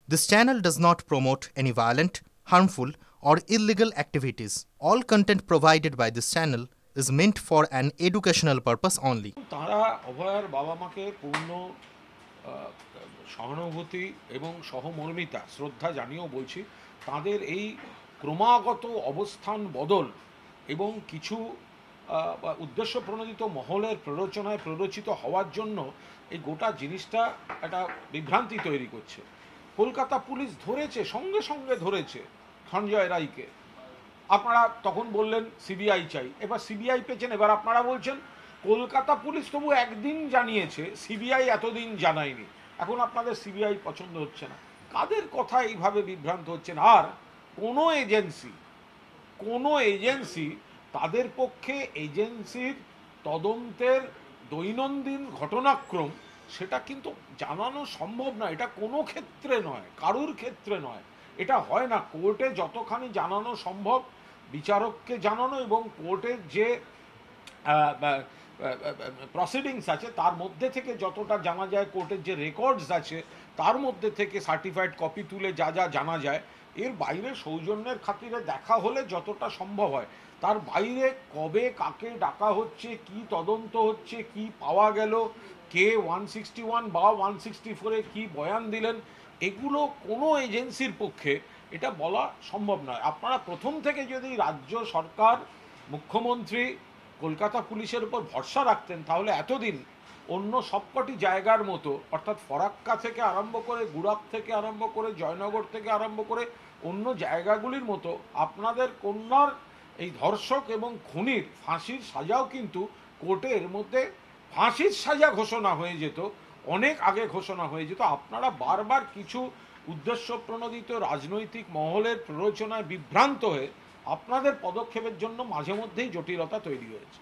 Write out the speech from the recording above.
This channel does not promote any violent, harmful, or illegal activities. All content provided by this channel is meant for an educational purpose only. তারা অভয়ার বাবা মাকে পূর্ণ সহানুভূতি এবং সহমর্মিতা শ্রদ্ধা জানিয়েও বলছি তাদের এই ক্রমাগত অবস্থান বদল এবং কিছু উদ্দেশ্য প্রণোদিত মহলের প্ররোচনায় প্ররোচিত হওয়ার জন্য এই গোটা জিনিসটা একটা বিভ্রান্তি তৈরি করছে। কলকাতা পুলিশ ধরেছে, সঙ্গে সঙ্গে ধরেছে সঞ্জয় রায়কে। আপনারা তখন বললেন সিবিআই চাই, এবার সিবিআই পেয়েছেন, এবার আপনারা বলছেন কলকাতা পুলিশ তবু একদিন জানিয়েছে, সিবিআই এতদিন জানায়নি। এখন আপনাদের সিবিআই পছন্দ হচ্ছে না, কাদের কথা এইভাবে বিভ্রান্ত হচ্ছেন? আর কোনো এজেন্সি তাদের পক্ষে এজেন্সির তদন্তের দৈনন্দিন ঘটনাক্রম সেটা কিন্তু জানানো সম্ভব নয়। এটা কোনো ক্ষেত্রে নয়, কারুর ক্ষেত্রে নয়, এটা হয় না। কোর্টে যতখানি জানানো সম্ভব বিচারককে জানানো এবং কোর্টের যে প্রসিডিংস আছে তার মধ্যে থেকে যতটা জানা যায়, কোর্টের যে রেকর্ডস আছে তার মধ্যে থেকে সার্টিফাইড কপি তুলে যা যা জানা যায়, এর বাইরে সৌজন্যের খাতিরে দেখা হলে যতটা সম্ভব হয়, তার বাইরে কবে কাকে ডাকা হচ্ছে, কি তদন্ত হচ্ছে, কি পাওয়া গেল, কে 161 বা 164-এ কি বয়ান দিলেন, এগুলো কোনো এজেন্সির পক্ষে এটা বলা সম্ভব নয়। আপনারা প্রথম থেকে যদি রাজ্য সরকার, মুখ্যমন্ত্রী কলকাতা পুলিশের উপর ভরসা রাখতেন, তাহলে এতদিন অন্য সবকটি জায়গার মতো, অর্থাৎ ফরাক্কা থেকে আরম্ভ করে, গুড়াপ থেকে আরম্ভ করে, জয়নগর থেকে আরম্ভ করে অন্য জায়গাগুলির মতো আপনাদের কন্যার এই ধর্ষক এবং খুনির ফাঁসির সাজাও কিন্তু কোর্টে এর মধ্যে ফাঁসির সাজা ঘোষণা হয়ে যেত, অনেক আগে ঘোষণা হয়ে যেত। আপনারা বারবার কিছু উদ্দেশ্য প্রণোদিত রাজনৈতিক মহলের প্ররোচনায় বিভ্রান্ত হয়ে আপনাদের পদক্ষেপের জন্য মাঝে মধ্যেই জটিলতা তৈরি হয়েছে।